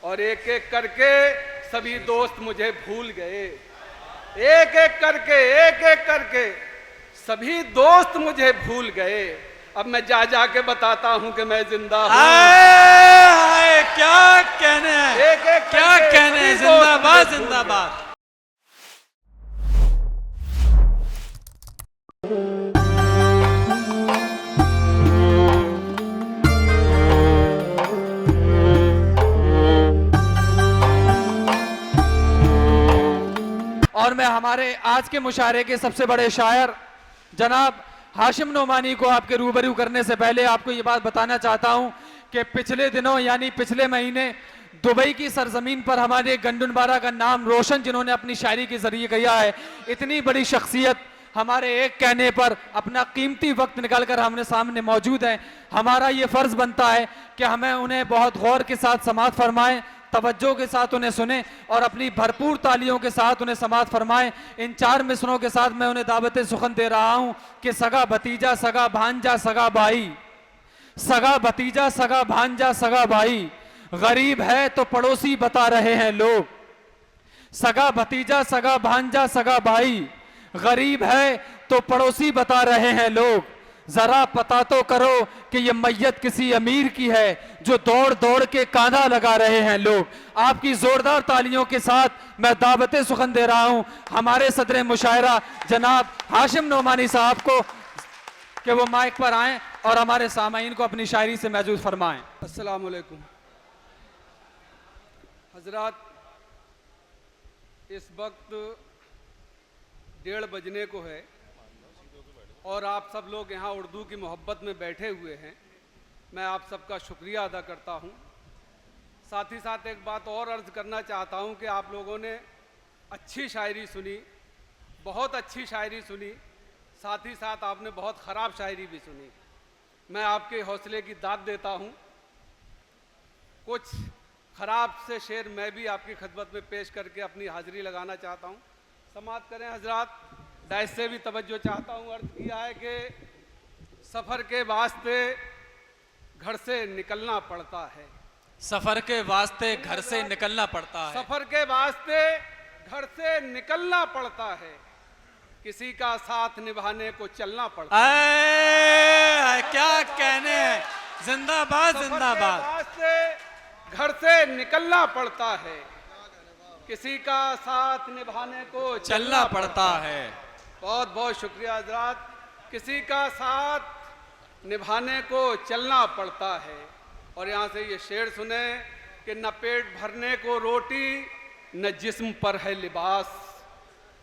और एक एक करके सभी दोस्त मुझे भूल गए। एक एक करके सभी दोस्त मुझे भूल गए। अब मैं जा जा के बताता हूं कि मैं जिंदा हूं। हाय क्या कहने हैं, एक एक क्या कहने हैं। जिंदाबाद जिंदाबाद। और मैं हमारे आज के मुशायरे के सबसे बड़े शायर जनाब हाशिम नोमानी को आपके रूबरू करने से पहले आपको ये बात बताना चाहता हूं कि पिछले दिनों यानी पिछले महीने दुबई की सरजमीन पर हमारे गंडुनबारा का नाम रोशन जिन्होंने अपनी शायरी के जरिए किया है, इतनी बड़ी शख्सियत हमारे एक कहने पर अपना कीमती वक्त निकालकर हमने सामने मौजूद हैं। हमारा ये फ़र्ज़ बनता है कि हमें उन्हें बहुत गौर के साथ समाअत फरमाएं, तवज्जो के साथ उन्हें सुने और अपनी भरपूर तालियों के साथ उन्हें समाअत फरमाएं। इन 4 मिसरों के साथ मैं उन्हें दावत सुखन दे रहा हूं कि सगा भतीजा सगा भांजा सगा भाई, सगा भतीजा सगा भांजा सगा भाई, गरीब है तो पड़ोसी बता रहे हैं लोग। सगा भतीजा सगा भांजा सगा भाई, गरीब है तो पड़ोसी बता रहे हैं लोग। जरा पता तो करो कि ये मैयत किसी अमीर की है जो दौड़ दौड़ के कांधा लगा रहे हैं लोग। आपकी जोरदार तालियों के साथ मैं दावत सुखन दे रहा हूं हमारे सदर मुशायरा जनाब हाशिम नोमानी साहब को कि वो माइक पर आएं और हमारे सामाईन को अपनी शायरी से महजूद फरमाएं। अस्सलाम वालेकुम हजरात, इस वक्त 1:30 बजने को है और आप सब लोग यहाँ उर्दू की मोहब्बत में बैठे हुए हैं। मैं आप सबका शुक्रिया अदा करता हूँ। साथ ही साथ एक बात और अर्ज़ करना चाहता हूँ कि आप लोगों ने अच्छी शायरी सुनी, बहुत अच्छी शायरी सुनी, साथ ही साथ आपने बहुत ख़राब शायरी भी सुनी। मैं आपके हौसले की दाद देता हूँ। कुछ ख़राब से शेर मैं भी आपकी खिदमत में पेश करके अपनी हाज़िरी लगाना चाहता हूँ। समाअत करें हजरात, डाइस से भी तवज्जो चाहता हूँ। अर्ज़ किया है कि सफ़र के वास्ते घर से निकलना पड़ता है, सफर के वास्ते घर से निकलना पड़ता है, सफ़र के वास्ते घर से निकलना पड़ता है, किसी का साथ निभाने को चलना पड़ता है। क्या कहने हैं। जिंदाबाद जिंदाबाद। वास्ते घर से निकलना पड़ता है, किसी का साथ निभाने को चलना पड़ता है। बहुत बहुत शुक्रिया हजरात। किसी का साथ निभाने को चलना पड़ता है। और यहाँ से ये शेर सुने कि न पेट भरने को रोटी न जिस्म पर है लिबास।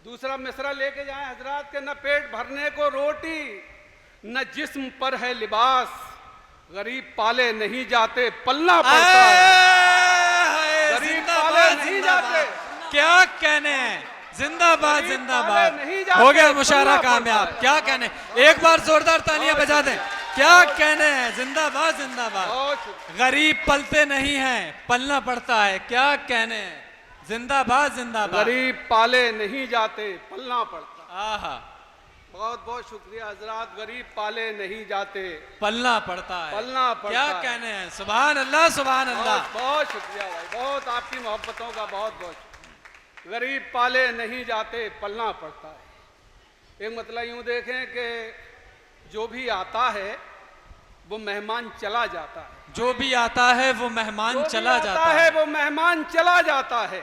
दूसरा मिसरा लेके जाएं हजरात के न पेट भरने को रोटी न जिस्म पर है लिबास, गरीब पाले नहीं जाते पलना पड़ता है। गरीब पाले नहीं जाते। क्या कहने हैं। जिंदाबाद जिंदाबाद। हो गया मुशायरा कामयाब। क्या कहने, एक बार जोरदार तालियां बजा दें। क्या कहने हैं। जिंदाबाद जिंदाबाद। गरीब पलते नहीं हैं, पलना पड़ता है। क्या कहने हैं। जिंदाबाद जिंदाबाद। गरीब पाले नहीं जाते पलना पड़ता। आहा, बहुत बहुत शुक्रिया हजरात। गरीब पाले नहीं जाते पलना पड़ता है, पलना पड़ता क्या है। कहने हैं। सुभान अल्लाह सुभान अल्लाह। बहुत, बहुत शुक्रिया भाई, बहुत आपकी मोहब्बतों का बहुत बहुत। गरीब पाले नहीं जाते पलना पड़ता है। एक मतलब यूं देखें कि जो भी आता है वो मेहमान चला जाता है, जो भी आता है वो मेहमान चला जाता है। वो मेहमान चला जाता है,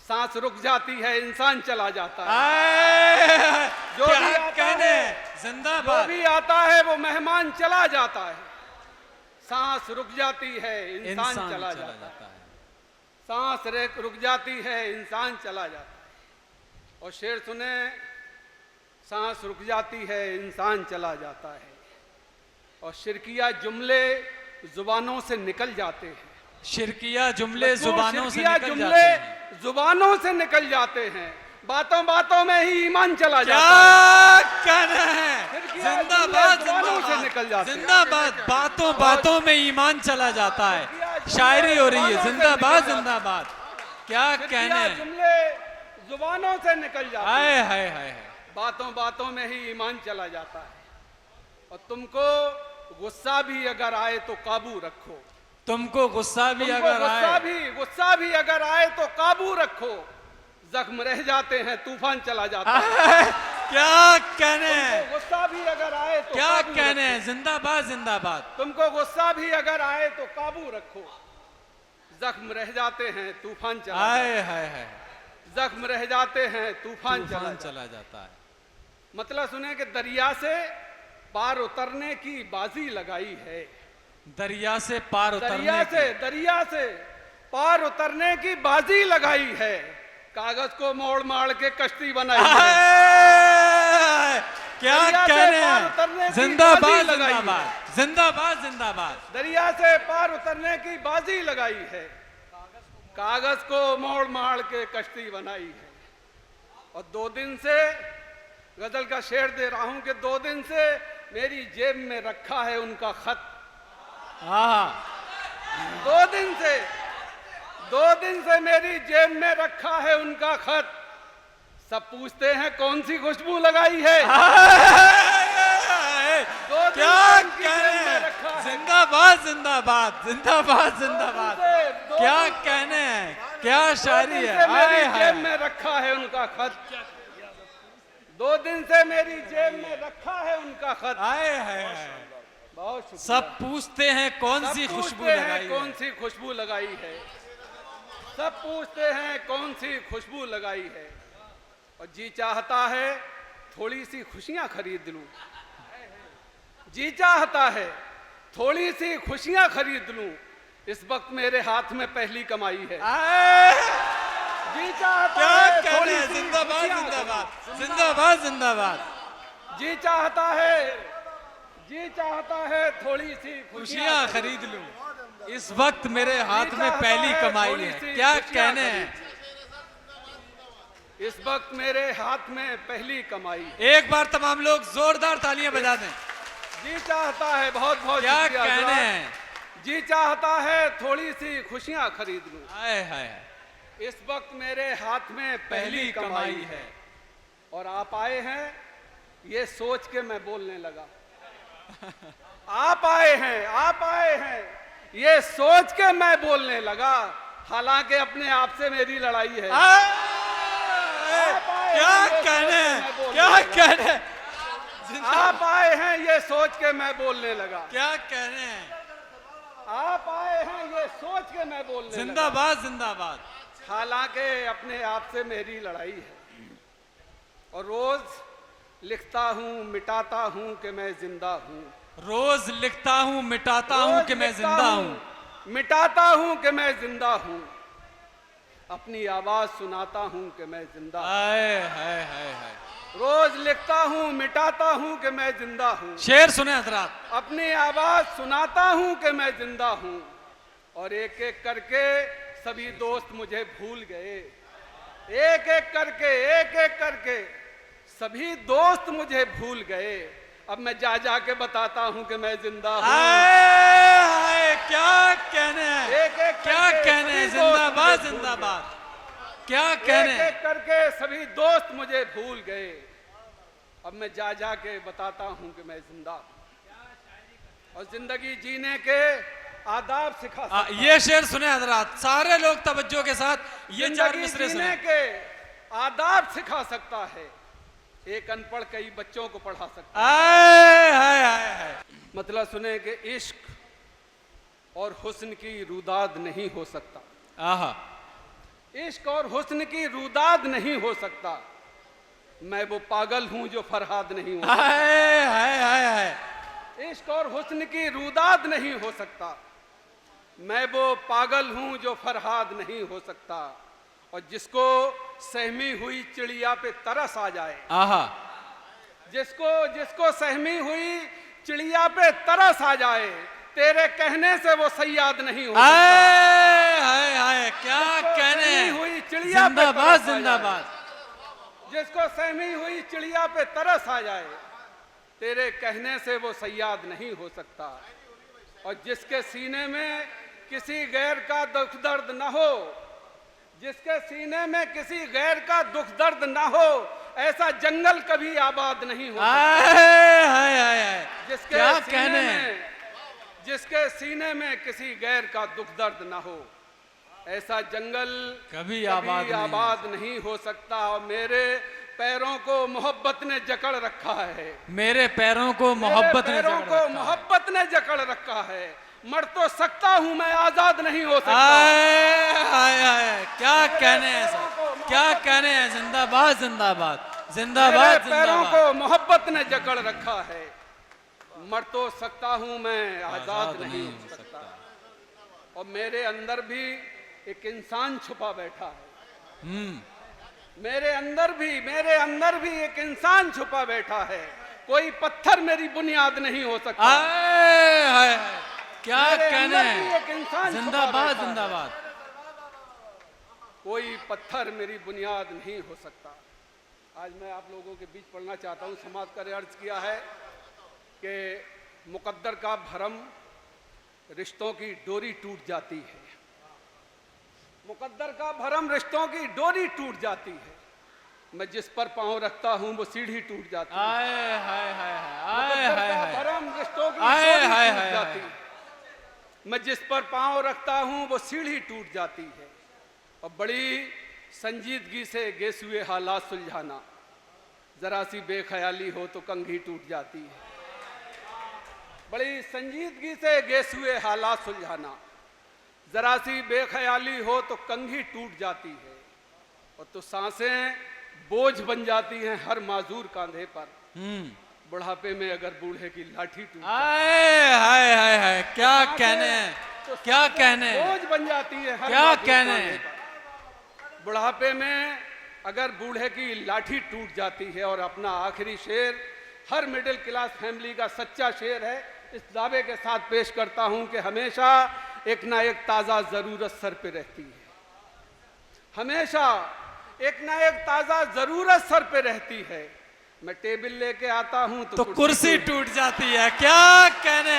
सांस रुक जाती है इंसान चला जाता है। जो क्या भी आता कहने है, हैं। जिंदाबाद। जो भी आता है वो मेहमान चला जाता है, सांस रुक जाती है इंसान चला जाता है। सांस रुक जाती है इंसान चला जाता है। और शेर सुने, सांस रुक जाती है इंसान चला जाता है और शिरकिया जुमले जुबानों से निकल जाते हैं। शिरकिया जुमले जुबानों से शिरकिया निकल जुमले जाते हैं। जुबानों से निकल जाते हैं, बातों बातों में ही ईमान चला क्या जाता है। कहना है। जिंदाबाद जुबानों से निकल जिंदाबाद जाते हैं। जिंदाबाद। बातों बातों में ईमान चला जाता है। शायरी हो रही है। जिंदाबाद जिंदाबाद। क्या कहने हैं। जुमले जुबानों से निकल जाते हैं, हाय हाय हाय। बातों बातों में ही ईमान चला जाता है। और तुमको गुस्सा भी अगर आए तो काबू रखो, तुमको गुस्सा भी अगर आए, गुस्सा गुस्सा भी अगर आए तो काबू रखो, जख्म रह जाते हैं तूफान चला जाता है। क्या कहने हैं, गुस्सा भी अगर आए तो क्या काबू कहने रखो। हैं, जिंदाबाद जिंदाबाद। तुमको गुस्सा भी अगर आए तो काबू रखो, जख्म रह जाते हैं तूफान चला जाता हाय है। हाय हाय, जख्म रह जाते हैं तूफान तूफान चला चला जाता है। मतलब सुने कि दरिया से पार उतरने की बाजी लगाई है। दरिया से पार उतरने दरिया से पार उतरने की बाजी लगाई है, कागज को मोड़ माड़ के कश्ती बनाई है। क्या कहने हैं, जिंदाबाद जिंदाबाद जिंदाबाद जिंदाबाद। दरिया से पार उतरने की बाजी लगाई है, कागज को मोड़ माड़ के कश्ती बनाई है। और 2 दिन से गजल का शेर दे रहा हूं कि 2 दिन से मेरी जेब में रखा है उनका खत। हाँ, 2 दिन से मेरी जेब में रखा है उनका खत। सब पूछते हैं कौन सी खुशबू लगाई है। क्या कहने हैं, जिंदाबाद जिंदाबाद जिंदाबाद जिंदाबाद। क्या कहने हैं, क्या शायरी है। मेरी जेब में रखा है उनका खत। 2 दिन से मेरी जेब में रखा है उनका खत। आए है, बहुत शुक्रिया। सब पूछते हैं कौन सी खुशबू लगाई है। कौन सी खुशबू लगाई है, सब पूछते हैं कौन सी खुशबू लगाई है। और जी चाहता है थोड़ी सी खुशियां खरीद लूं, जी चाहता है थोड़ी सी खुशियां खरीद लूं, इस वक्त मेरे हाथ में पहली कमाई है। जी चाहता क्या है कहने थोड़ी हैं, सी जिंदाबाद खुशियां जिंदाबाद जिंदाबाद जिंदाबाद। जी चाहता है थोड़ी सी खुशियां खरीद लूं, इस वक्त मेरे हाथ में पहली कमाई है। क्या कहने हैं, इस वक्त मेरे हाथ में पहली कमाई। एक बार तमाम लोग जोरदार तालियां बजा दें। जी चाहता है, बहुत बहुत क्या शुक्रिया कहने जनाब। हैं, जी चाहता है थोड़ी सी खुशियां खरीद लूं, हाय हाय, इस वक्त मेरे हाथ में पहली कमाई है। और आप आए हैं ये सोच के मैं बोलने लगा। आप आए हैं ये सोच के मैं बोलने लगा, हालांकि अपने आप से मेरी लड़ाई है। क्या कहने हैं, क्या कहने हैं, आप आए हैं ये सोच के मैं बोलने लगा। क्या कहने हैं, आप आए हैं ये सोच के मैं बोलने लगा, जिंदाबाद जिंदाबाद। हालांकि अपने आप से मेरी लड़ाई है। और रोज लिखता हूँ मिटाता हूँ कि मैं जिंदा हूँ, रोज लिखता हूँ मिटाता हूँ कि मैं जिंदा हूँ, मिटाता हूँ कि मैं जिंदा हूँ, अपनी आवाज सुनाता हूँ कि मैं जिंदा हूँ। हाय हाय हाय हाय, रोज लिखता हूँ मिटाता हूँ कि मैं जिंदा हूँ, शेर सुने हजरात। अपनी आवाज सुनाता हूँ कि मैं जिंदा हूँ। और एक एक करके सभी दोस्त मुझे भूल गए, एक एक करके सभी दोस्त मुझे भूल गए। अब मैं जा जा के बताता हूँ कि मैं जिंदा हूँ। क्या कहने हैं, एक क्या कहने हैं, जिंदाबाद जिंदाबाद। क्या कहने हैं, एक करके सभी दोस्त मुझे भूल गए। अब मैं जा जा के बताता हूँ कि मैं जिंदा हूँ। और जिंदगी जीने के आदाब सिखा सकता हूं। ये शेर सुने हजरात, सारे लोग तवज्जो के साथ ये 4 जिंदगी मिसरे जीने सुने। के आदाब सिखा सकता है, एक अनपढ़ कई बच्चों को पढ़ा सकता है। हाय हाय हाय, मतलब सुने कि इश्क और हुस्न की रुदाद नहीं हो सकता, आहा, इश्क और हुस्न की रुदाद नहीं हो सकता। मैं वो पागल हूं जो फरहाद नहीं हो सकता। हाय हाय हाय हाय, इश्क और हुस्न की रुदाद नहीं हो सकता। मैं वो पागल हूं जो फरहाद नहीं हो सकता। और जिसको सहमी हुई चिड़िया पे तरस आ जाए, आहा, जिसको सहमी हुई चिड़िया पे तरस आ जाए, तेरे कहने से वो सयाद नहीं हो सकता। हाय हाय हाय, क्या कहने सहमी हैं, हुई चिड़िया पे जिंदाबाद तरस आ जाए, जिंदाबाद। जिसको सहमी हुई चिड़िया पे तरस आ जाए, तेरे कहने से वो सयाद नहीं हो सकता। और जिसके सीने में किसी गैर का दुख दर्द न हो, जिसके सीने में किसी गैर का दुख दर्द न हो, ऐसा जंगल कभी आबाद नहीं हो सकता। हाय हाय हाय, जिसके क्या सीने कहने में, हैं, जिसके सीने में किसी गैर का दुख दर्द न हो, ऐसा जंगल कभी आबाद नहीं हो सकता। और मेरे पैरों को मोहब्बत ने जकड़ रखा है, मेरे पैरों को मोहब्बत ने जकड़ रखा है। मर तो सकता हूं मैं, आजाद नहीं हो सकता। आए, क्या कहने हैं सर, क्या कहने हैं। जिंदाबाद जिंदाबाद जिंदाबाद। पैरों को मोहब्बत ने जकड़ रखा है, मर तो सकता हूं मैं, आजाद नहीं हो सकता। और मेरे अंदर भी एक इंसान छुपा बैठा है। मेरे अंदर भी एक इंसान छुपा बैठा है। कोई पत्थर मेरी बुनियाद नहीं हो सकता। क्या कहने हैं। जिंदाबाद जिंदाबाद। कोई पत्थर मेरी बुनियाद नहीं हो सकता। आज मैं आप लोगों के बीच पढ़ना चाहता हूँ। समाज का अर्ज किया है कि मुकद्दर का भरम, रिश्तों की डोरी टूट जाती है। मुकद्दर का भरम, रिश्तों की डोरी टूट जाती है। मैं जिस पर पांव रखता हूँ वो सीढ़ी टूट जाती है। भरम, रिश्तों की डोरी टूट जाती है। मैं जिस पर पांव रखता हूँ वो सीढ़ी टूट जाती है। और बड़ी संजीदगी से गेसुए हालात सुलझाना, जरा सी बेख्याली हो तो कंघी टूट जाती है। बड़ी संजीदगी से गेसुए हालात सुलझाना, जरा सी बेख्याली हो तो कंघी टूट जाती है। और तो सांसें बोझ बन जाती हैं हर माजूर कांधे पर। बुढ़ापे में अगर बूढ़े की लाठी टूट हाय क्या कहने हैं, तो क्या कहने हैं। बोझ बन जाती है हर क्या माजूर कहने कांधे हैं। पर। बुढ़ापे में अगर बूढ़े की लाठी टूट जाती है। और अपना आखिरी शेर हर मिडिल क्लास फैमिली का सच्चा शेर है। इस दावे के साथ पेश करता हूं कि हमेशा एक ना एक ताज़ा ज़रूरत सर पे रहती है। हमेशा एक ना एक ताज़ा ज़रूरत सर पे रहती है। मैं टेबल लेके आता हूं तो कुर्सी टूट जाती है। क्या कहने